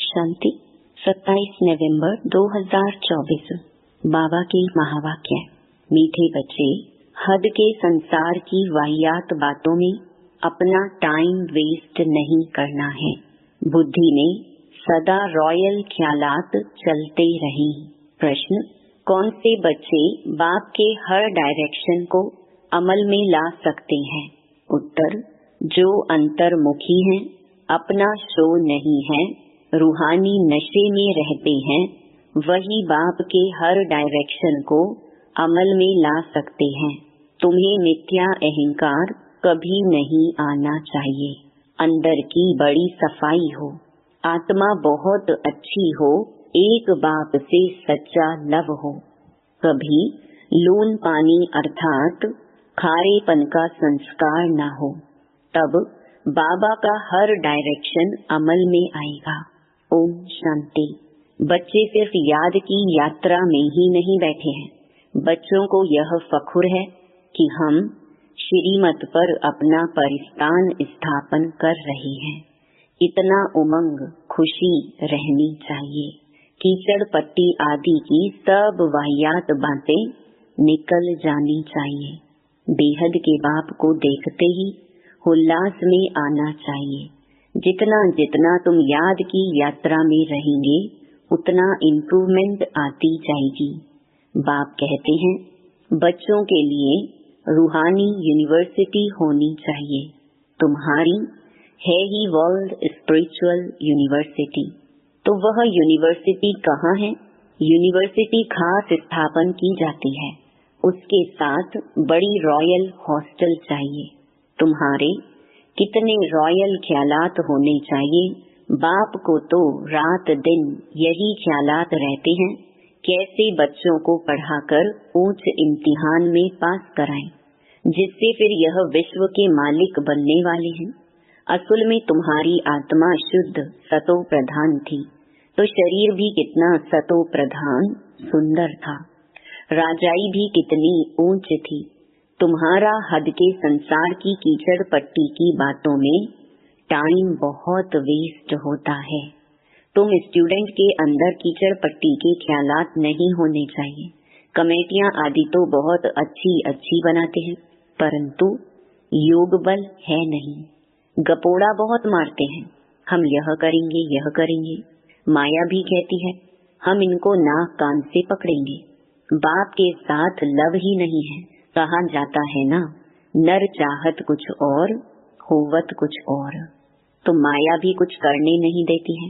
शांति 27 नवंबर 2024। बाबा के महावाक्य। मीठे बच्चे, हद के संसार की वाहियात बातों में अपना टाइम वेस्ट नहीं करना है। बुद्धि में सदा रॉयल ख्यालात चलते रहें। प्रश्न: कौन से बच्चे बाप के हर डायरेक्शन को अमल में ला सकते हैं? उत्तर: जो अंतर्मुखी हैं, अपना शो नहीं है, रूहानी नशे में रहते हैं, वही बाप के हर डायरेक्शन को अमल में ला सकते हैं। तुम्हें मिथ्या अहंकार कभी नहीं आना चाहिए। अंदर की बड़ी सफाई हो, आत्मा बहुत अच्छी हो, एक बाप से सच्चा लव हो, कभी लून पानी अर्थात खारेपन का संस्कार न हो, तब बाबा का हर डायरेक्शन अमल में आएगा। ओम शांति। बच्चे सिर्फ याद की यात्रा में ही नहीं बैठे हैं। बच्चों को यह फखुर है कि हम श्रीमत पर अपना परिस्थान स्थापन कर रहे हैं। इतना उमंग, खुशी रहनी चाहिए। कीचड़ पट्टी आदि की सब वाहियात बातें निकल जानी चाहिए। बेहद के बाप को देखते ही उल्लास में आना चाहिए। जितना जितना तुम याद की यात्रा में रहेंगे, उतना इम्प्रूवमेंट आती जाएगी। बाप कहते हैं, बच्चों के लिए रूहानी यूनिवर्सिटी होनी चाहिए। तुम्हारी है ही वर्ल्ड स्पिरिचुअल यूनिवर्सिटी। तो वह यूनिवर्सिटी कहाँ है? यूनिवर्सिटी खास स्थापन की जाती है। उसके साथ बड़ी रॉयल हॉस्टल चाहिए। तुम्हारे कितने रॉयल ख्यालात होने चाहिए। बाप को तो रात दिन यही ख्यालात रहते हैं, कैसे बच्चों को पढ़ाकर ऊंच इम्तिहान में पास कराएं, जिससे फिर यह विश्व के मालिक बनने वाले हैं। असल में तुम्हारी आत्मा शुद्ध सतो प्रधान थी, तो शरीर भी कितना सतो प्रधान सुंदर था। राजाई भी कितनी ऊंच थी। तुम्हारा हद के संसार की कीचड़ पट्टी की बातों में टाइम बहुत वेस्ट होता है। तुम स्टूडेंट के अंदर कीचड़ पट्टी के ख्यालात नहीं होने चाहिए। कमेटियां आदि तो बहुत अच्छी अच्छी बनाते हैं, परंतु योग बल है नहीं। गपोड़ा बहुत मारते हैं, हम यह करेंगे यह करेंगे। माया भी कहती है, हम इनको नाक कान से पकड़ेंगे। बाप के साथ लव ही नहीं है। कहा जाता है ना, नर चाहत कुछ और, होवत कुछ और। तो माया भी कुछ करने नहीं देती है।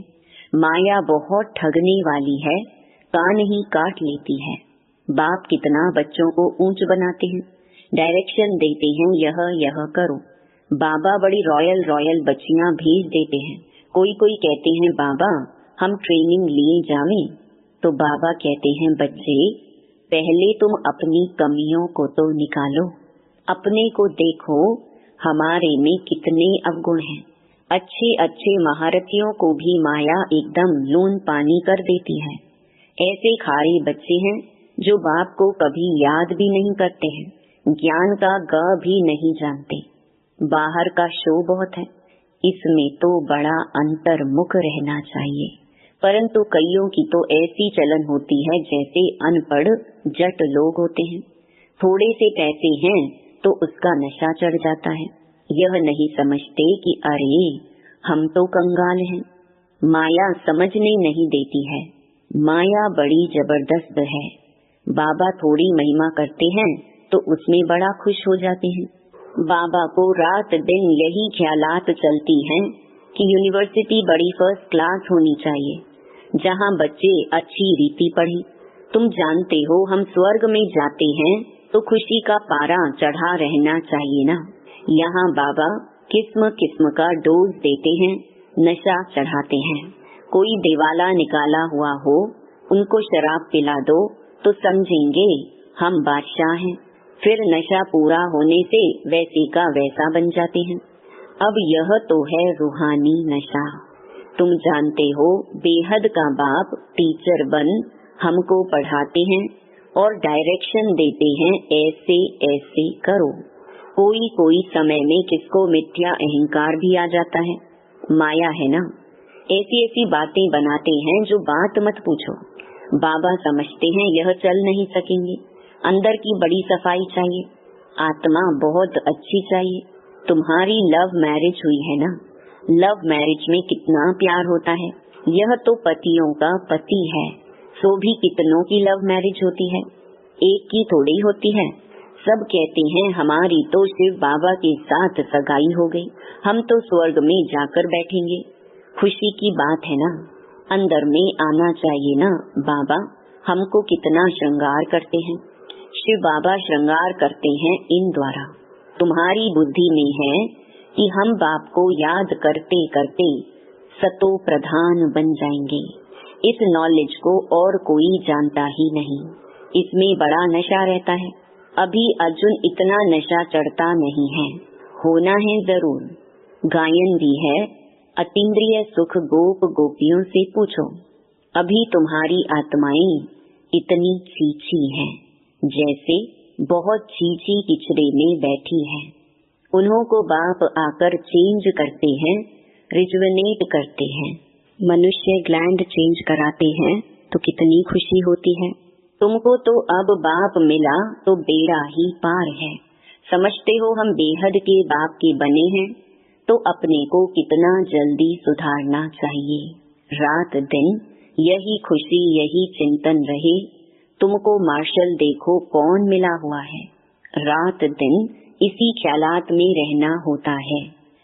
माया बहुत ठगने वाली है, कान ही काट लेती है। बाप कितना बच्चों को ऊंच बनाते हैं, डायरेक्शन देते हैं, यह करो। बाबा बड़ी रॉयल रॉयल बच्चियां भेज देते हैं। कोई कोई कहते हैं, बाबा हम ट्रेनिंग लिए जावें। तो बाबा कहते हैं, बच्चे पहले तुम अपनी कमियों को तो निकालो, अपने को देखो, हमारे में कितने अवगुण हैं। अच्छे अच्छे महारथियों को भी माया एकदम लून पानी कर देती है। ऐसे खारे बच्चे हैं जो बाप को कभी याद भी नहीं करते हैं, ज्ञान का ग भी नहीं जानते। बाहर का शो बहुत है, इसमें तो बड़ा अंतर्मुख रहना चाहिए। परंतु कईयों की तो ऐसी चलन होती है जैसे अनपढ़ जट लोग होते हैं। थोड़े से पैसे हैं तो उसका नशा चढ़ जाता है। यह नहीं समझते कि अरे हम तो कंगाल हैं। माया समझने नहीं देती है। माया बड़ी जबरदस्त है। बाबा थोड़ी महिमा करते हैं तो उसमें बड़ा खुश हो जाते हैं। बाबा को रात दिन यही ख्यालात चलती हैं कि यूनिवर्सिटी बड़ी फर्स्ट क्लास होनी चाहिए, जहाँ बच्चे अच्छी रीति पढ़े। तुम जानते हो, हम स्वर्ग में जाते हैं तो खुशी का पारा चढ़ा रहना चाहिए ना। यहाँ बाबा किस्म किस्म का डोज देते हैं, नशा चढ़ाते हैं। कोई दिवाला निकाला हुआ हो, उनको शराब पिला दो तो समझेंगे हम बादशाह हैं। फिर नशा पूरा होने से वैसे का वैसा बन जाते हैं। अब यह तो है रूहानी नशा। तुम जानते हो, बेहद का बाप टीचर बन हमको पढ़ाते हैं और डायरेक्शन देते हैं, ऐसे ऐसे करो। कोई कोई समय में किसको मिथ्या अहंकार भी आ जाता है, माया है ना। ऐसी ऐसी बातें बनाते हैं जो बात मत पूछो। बाबा समझते हैं यह चल नहीं सकेंगे, अंदर की बड़ी सफाई चाहिए, आत्मा बहुत अच्छी चाहिए। तुम्हारी लव मैरिज हुई है ना, लव मैरिज में कितना प्यार होता है। यह तो पतियों का पति है, सो भी कितनों की लव मैरिज होती है, एक की थोड़ी होती है। सब कहते हैं हमारी तो शिव बाबा के साथ सगाई हो गई, हम तो स्वर्ग में जाकर बैठेंगे। खुशी की बात है ना, अंदर में आना चाहिए ना। बाबा हमको कितना श्रृंगार करते हैं, शिव बाबा श्रृंगार करते हैं इन द्वारा। तुम्हारी बुद्धि में है कि हम बाप को याद करते करते सतो प्रधान बन जाएंगे। इस नॉलेज को और कोई जानता ही नहीं, इसमें बड़ा नशा रहता है। अभी अर्जुन इतना नशा चढ़ता नहीं है, होना है जरूर। गायन भी है, अतीन्द्रिय सुख गोप गोपियों से पूछो। अभी तुम्हारी आत्माएं इतनी चीची हैं, जैसे बहुत चीची किचड़े में बैठी है। उन्हों को बाप आकर चेंज करते हैं, रिजुवेनेट करते हैं। मनुष्य ग्लैंड चेंज कराते हैं तो कितनी खुशी होती है। तुमको तो अब बाप मिला तो बेड़ा ही पार है। समझते हो हम बेहद के बाप के बने हैं, तो अपने को कितना जल्दी सुधारना चाहिए। रात दिन यही खुशी यही चिंतन रहे। तुमको मार्शल देखो कौन मिला हुआ है, रात दिन इसी ख्यालात में रहना होता है।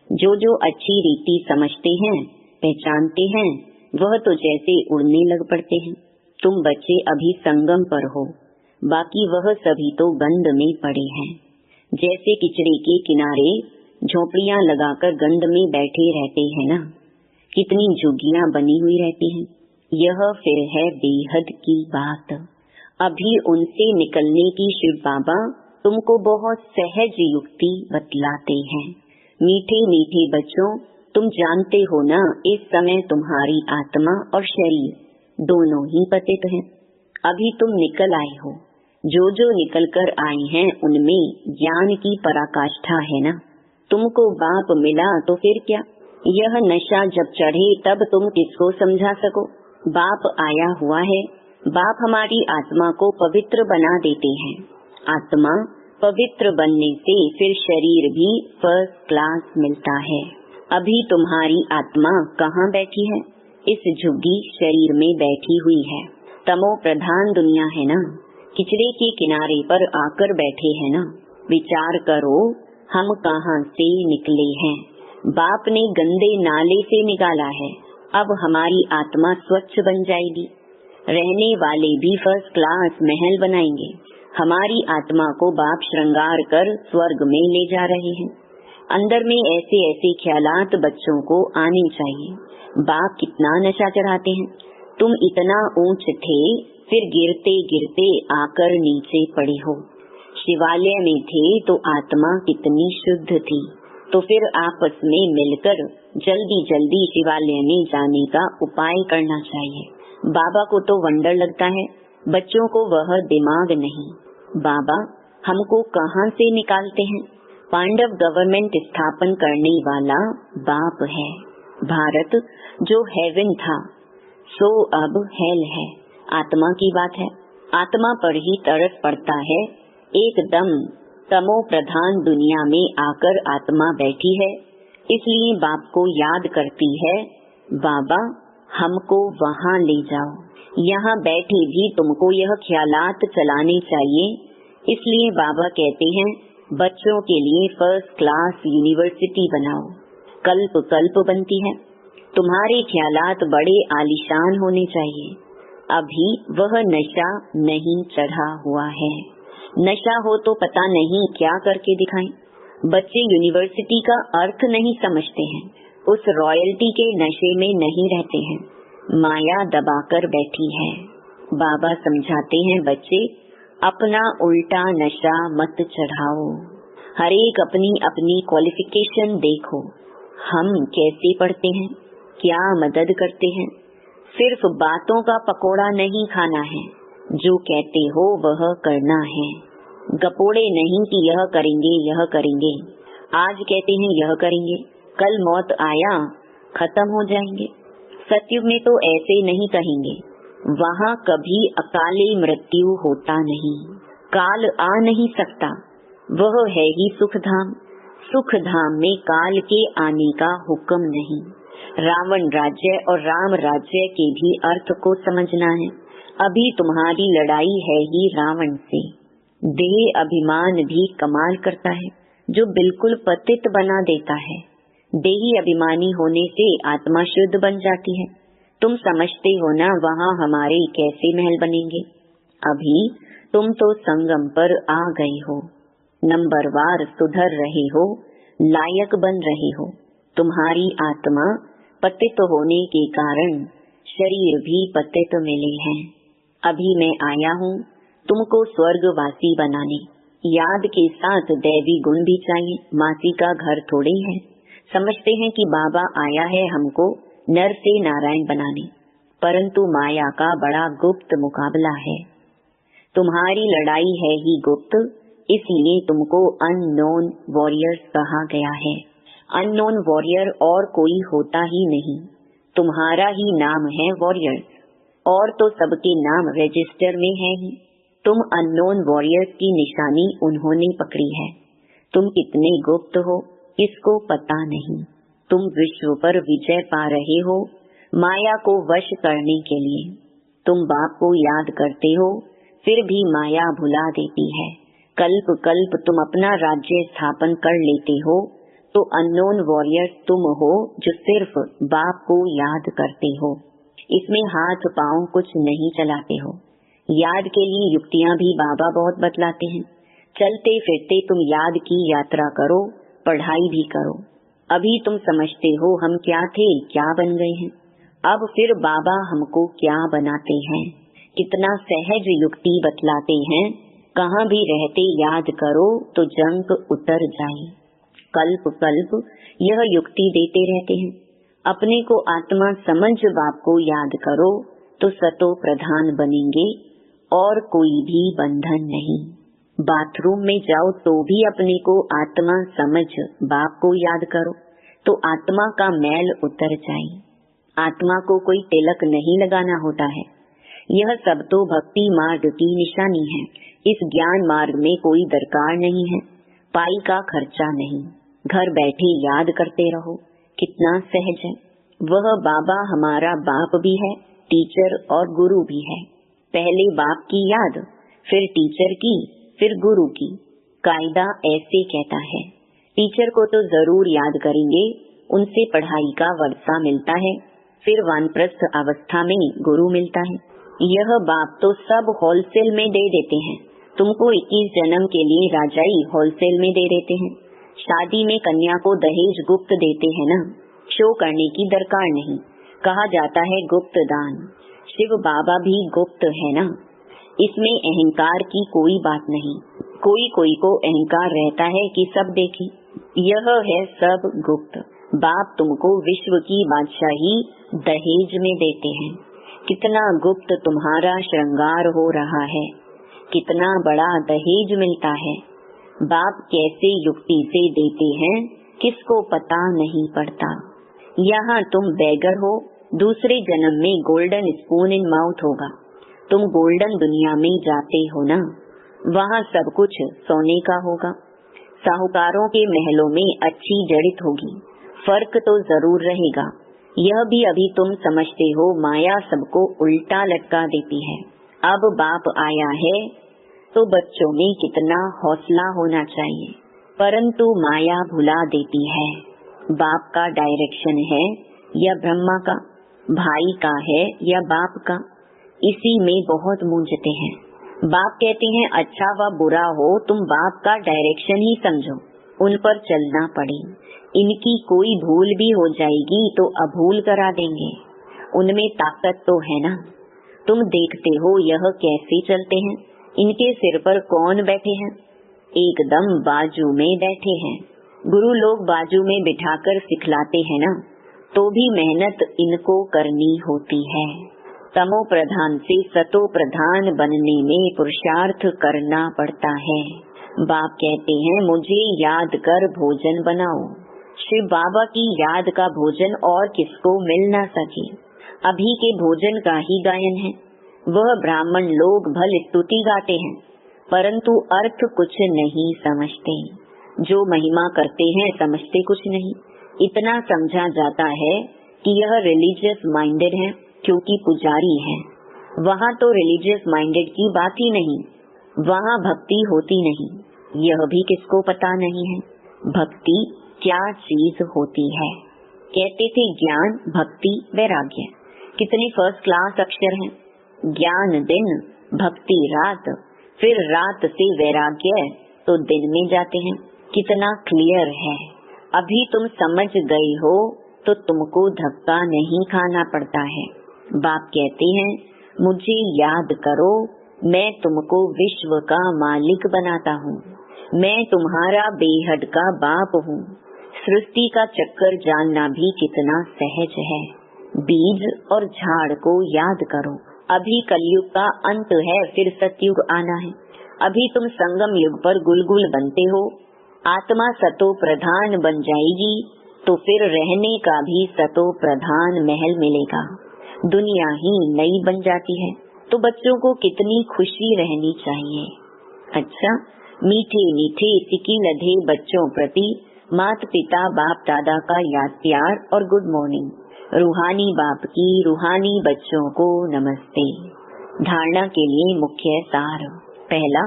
जो जो अच्छी रीति समझते हैं पहचानते हैं, वह तो जैसे उड़ने लग पड़ते हैं। तुम बच्चे अभी संगम पर हो, बाकी वह सभी तो गंध में पड़े हैं। जैसे किचड़े के किनारे झोपड़ियां लगाकर गंध में बैठे रहते हैं ना, कितनी झुग्गियां बनी हुई रहती हैं। यह फिर है बेहद की बात। अभी उनसे निकलने की शिव बाबा तुमको बहुत सहज युक्ति बतलाते हैं। मीठे मीठे बच्चों, तुम जानते हो ना, इस समय तुम्हारी आत्मा और शरीर दोनों ही पतित हैं। अभी तुम निकल आए हो, जो जो निकल कर आए हैं उनमें ज्ञान की पराकाष्ठा है ना। तुमको बाप मिला तो फिर क्या, यह नशा जब चढ़े तब तुम किसको समझा सको। बाप आया हुआ है, बाप हमारी आत्मा को पवित्र बना देते हैं। आत्मा पवित्र बनने से फिर शरीर भी फर्स्ट क्लास मिलता है। अभी तुम्हारी आत्मा कहाँ बैठी है, इस झुग्गी शरीर में बैठी हुई है। तमो प्रधान दुनिया है ना, किचड़े के किनारे पर आकर बैठे हैं ना। विचार करो हम कहाँ से निकले हैं। बाप ने गंदे नाले से निकाला है, अब हमारी आत्मा स्वच्छ बन जाएगी। रहने वाले भी फर्स्ट क्लास महल बनाएंगे। हमारी आत्मा को बाप श्रृंगार कर स्वर्ग में ले जा रहे हैं। अंदर में ऐसे ऐसे ख्यालात बच्चों को आने चाहिए। बाप कितना नशा चढ़ाते हैं। तुम इतना ऊंच थे, फिर गिरते गिरते आकर नीचे पड़े हो। शिवालय में थे तो आत्मा कितनी शुद्ध थी, तो फिर आपस में मिलकर जल्दी जल्दी शिवालय में जाने का उपाय करना चाहिए। बाबा को तो वंडर लगता है, बच्चों को वह दिमाग नहीं। बाबा हमको कहाँ से निकालते हैं। पांडव गवर्नमेंट स्थापन करने वाला बाप है। भारत जो हेवन था सो अब हेल है। आत्मा की बात है, आत्मा पर ही तरस पड़ता है। एकदम तमो प्रधान दुनिया में आकर आत्मा बैठी है, इसलिए बाप को याद करती है, बाबा हमको वहाँ ले जाओ। यहाँ बैठे भी तुमको यह ख्यालात चलाने चाहिए। इसलिए बाबा कहते हैं बच्चों के लिए फर्स्ट क्लास यूनिवर्सिटी बनाओ। कल्प कल्प बनती है। तुम्हारे ख्यालात बड़े आलीशान होने चाहिए। अभी वह नशा नहीं चढ़ा हुआ है। नशा हो तो पता नहीं क्या करके दिखाएं। बच्चे यूनिवर्सिटी का अर्थ नहीं समझते हैं, उस रॉयल्टी के नशे में नहीं रहते हैं। माया दबाकर बैठी है। बाबा समझाते हैं बच्चे अपना उल्टा नशा मत चढ़ाओ। हर एक अपनी अपनी क्वालिफिकेशन देखो। हम कैसे पढ़ते हैं, क्या मदद करते हैं। सिर्फ बातों का पकोड़ा नहीं खाना है, जो कहते हो वह करना है। गपोड़े नहीं कि यह करेंगे। आज कहते हैं यह करेंगे, कल मौत आया खत्म हो जाएंगे। सतयुग में तो ऐसे नहीं कहेंगे, वहाँ कभी अकाले मृत्यु होता नहीं, काल आ नहीं सकता, वह है ही सुख धाम। सुख धाम में काल के आने का हुक्म नहीं। रावण राज्य और राम राज्य के भी अर्थ को समझना है। अभी तुम्हारी लड़ाई है ही रावण से। देह अभिमान भी कमाल करता है, जो बिल्कुल पतित बना देता है। देही अभिमानी होने से आत्मा शुद्ध बन जाती है। तुम समझते हो ना वहाँ हमारे कैसे महल बनेंगे। अभी तुम तो संगम पर आ गए हो, नंबरवार सुधर रहे हो, लायक बन रहे हो। तुम्हारी आत्मा पतित होने के कारण शरीर भी पतित मिले हैं। अभी मैं आया हूँ तुमको स्वर्गवासी बनाने। याद के साथ दैवी गुण भी चाहिए, मासी का घर थोड़े है। समझते हैं कि बाबा आया है हमको नर से नारायण बनाने, परंतु माया का बड़ा गुप्त मुकाबला है। तुम्हारी लड़ाई है ही गुप्त, इसलिए तुमको अननोन वॉरियर्स कहा गया है। अननोन वॉरियर और कोई होता ही नहीं, तुम्हारा ही नाम है वॉरियर्स, और तो सबके नाम रजिस्टर में है ही। तुम अननोन वॉरियर्स की निशानी उन्होंने पकड़ी है। तुम कितने गुप्त हो इसको पता नहीं। तुम विश्व पर विजय पा रहे हो माया को वश करने के लिए। तुम बाप को याद करते हो, फिर भी माया भुला देती है। कल्प कल्प तुम अपना राज्य स्थापन कर लेते हो, तो अननोन वॉरियर्स तुम हो जो सिर्फ बाप को याद करते हो। इसमें हाथ पांव कुछ नहीं चलाते हो। याद के लिए युक्तियाँ भी बाबा बहुत बतलाते हैं। चलते फिरते तुम याद की यात्रा करो, पढ़ाई भी करो। अभी तुम समझते हो हम क्या थे, क्या बन गए हैं। अब फिर बाबा हमको क्या बनाते हैं। कितना सहज युक्ति बतलाते हैं। कहाँ भी रहते याद करो तो जंक उतर जाए। कल्प कल्प यह युक्ति देते रहते हैं। अपने को आत्मा समझ बाप को याद करो तो सतो प्रधान बनेंगे और कोई भी बंधन नहीं। बाथरूम में जाओ तो भी अपने को आत्मा समझ बाप को याद करो तो आत्मा का मैल उतर जाए। आत्मा को कोई तिलक नहीं लगाना होता है। यह सब तो भक्ति मार्ग की निशानी है। इस ज्ञान मार्ग में कोई दरकार नहीं है, पाई का खर्चा नहीं। घर बैठे याद करते रहो, कितना सहज है। वह बाबा हमारा बाप भी है, टीचर और गुरु भी है। पहले बाप की याद, फिर टीचर की, फिर गुरु की। कायदा ऐसे कहता है। टीचर को तो जरूर याद करेंगे, उनसे पढ़ाई का वर्षा मिलता है, फिर वानप्रस्थ अवस्था में गुरु मिलता है। यह बाप तो सब होलसेल में दे देते हैं। तुमको 21 जन्म के लिए राजाई होलसेल में दे देते हैं। शादी में कन्या को दहेज गुप्त देते हैं ना, शो करने की दरकार नहीं। कहा जाता है गुप्त दान। शिव बाबा भी गुप्त है ना, इसमें अहंकार की कोई बात नहीं। कोई कोई को अहंकार रहता है कि सब देखे, यह है सब गुप्त। बाप तुमको विश्व की बादशाही दहेज में देते हैं। कितना गुप्त तुम्हारा श्रृंगार हो रहा है, कितना बड़ा दहेज मिलता है। बाप कैसे युक्ति से देते हैं किसको पता नहीं पड़ता। यहाँ तुम बेगर हो, दूसरे जन्म में गोल्डन स्पून इन माउथ होगा। तुम गोल्डन दुनिया में जाते हो ना, वहाँ सब कुछ सोने का होगा। साहूकारों के महलों में अच्छी जड़ित होगी, फर्क तो जरूर रहेगा। यह भी अभी तुम समझते हो माया सबको उल्टा लटका देती है। अब बाप आया है तो बच्चों में कितना हौसला होना चाहिए, परंतु माया भुला देती है। बाप का डायरेक्शन है या ब्रह्मा का, भाई का है या बाप का, इसी में बहुत मूंझते हैं। बाप कहते हैं अच्छा व बुरा हो तुम बाप का डायरेक्शन ही समझो, उन पर चलना पड़े। इनकी कोई भूल भी हो जाएगी तो अभूल करा देंगे। उनमें ताकत तो है ना। तुम देखते हो यह कैसे चलते हैं। इनके सिर पर कौन बैठे हैं, एकदम बाजू में बैठे हैं। गुरु लोग बाजू में बिठाकर सिखलाते हैं ना, तो भी मेहनत इनको करनी होती है। तमो प्रधान से सतो प्रधान बनने में पुरुषार्थ करना पड़ता है। बाप कहते हैं मुझे याद कर भोजन बनाओ। शिव बाबा की याद का भोजन और किसको मिल ना सके। अभी के भोजन का ही गायन है। वह ब्राह्मण लोग भल स्तुति गाते हैं, परंतु अर्थ कुछ नहीं समझते। जो महिमा करते हैं समझते कुछ नहीं। इतना समझा जाता है कि यह रिलीजियस माइंडेड है क्योंकि पुजारी है। वहाँ तो रिलीजियस माइंडेड की बात ही नहीं, वहाँ भक्ति होती नहीं। यह भी किसको पता नहीं है भक्ति क्या चीज होती है। कहते थे ज्ञान, भक्ति, वैराग्य। कितने फर्स्ट क्लास अक्षर हैं। ज्ञान दिन, भक्ति रात, फिर रात से वैराग्य तो दिन में जाते हैं। कितना क्लियर है। अभी तुम समझ गए हो तो तुमको धक्का नहीं खाना पड़ता है। बाप कहते हैं मुझे याद करो, मैं तुमको विश्व का मालिक बनाता हूँ। मैं तुम्हारा बेहद का बाप हूँ। सृष्टि का चक्कर जानना भी कितना सहज है। बीज और झाड़ को याद करो। अभी कलयुग का अंत है, फिर सतयुग आना है। अभी तुम संगम युग पर गुलगुल बनते हो। आत्मा सतो प्रधान बन जाएगी तो फिर रहने का भी सतो प्रधान महल मिलेगा। दुनिया ही नई बन जाती है तो बच्चों को कितनी खुशी रहनी चाहिए। अच्छा, मीठे मीठे सिकी लधे बच्चों प्रति माता पिता बाप दादा का याद प्यार और गुड मॉर्निंग। रूहानी बाप की रूहानी बच्चों को नमस्ते। धारणा के लिए मुख्य सार। पहला,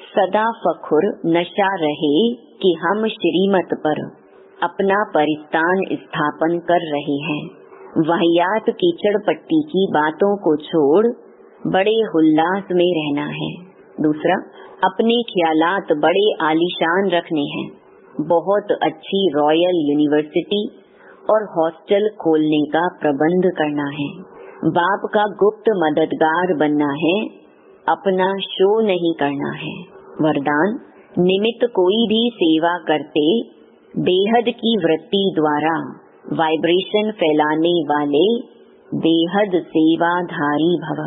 सदा फखुर नशा रहे कि हम श्रीमत पर अपना परिस्तान स्थापन कर रहे हैं। वाहियात कीचड़ पट्टी की बातों को छोड़ बड़े उल्लास में रहना है। दूसरा, अपने ख्यालात बड़े आलीशान रखने हैं। बहुत अच्छी रॉयल यूनिवर्सिटी और हॉस्टल खोलने का प्रबंध करना है। बाप का गुप्त मददगार बनना है, अपना शो नहीं करना है। वरदान, निमित्त कोई भी सेवा करते बेहद की वृत्ति द्वारा वाइब्रेशन फैलाने वाले बेहद सेवाधारी भव।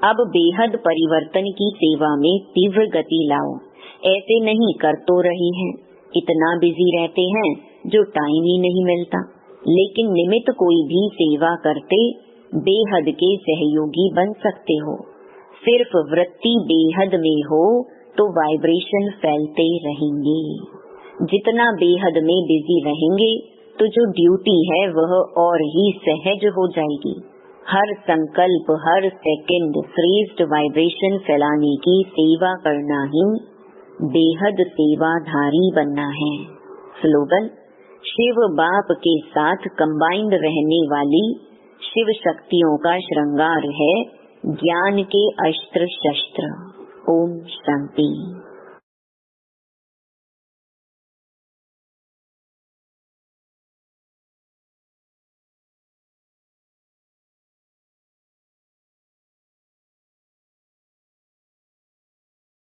अब बेहद परिवर्तन की सेवा में तीव्र गति लाओ। ऐसे नहीं कर तो रही हैं, इतना बिजी रहते हैं जो टाइम ही नहीं मिलता। लेकिन निमित्त कोई भी सेवा करते बेहद के सहयोगी बन सकते हो। सिर्फ वृत्ति बेहद में हो तो वाइब्रेशन फैलते रहेंगे। जितना बेहद में बिजी रहेंगे तो जो ड्यूटी है वह और ही सहज हो जाएगी। हर संकल्प, हर सेकंड श्रेष्ठ वाइब्रेशन फैलाने की सेवा करना ही बेहद सेवाधारी बनना है। स्लोगन, शिव बाप के साथ कंबाइंड रहने वाली शिव शक्तियों का श्रृंगार है ज्ञान के अस्त्र शस्त्र। ओम शांति।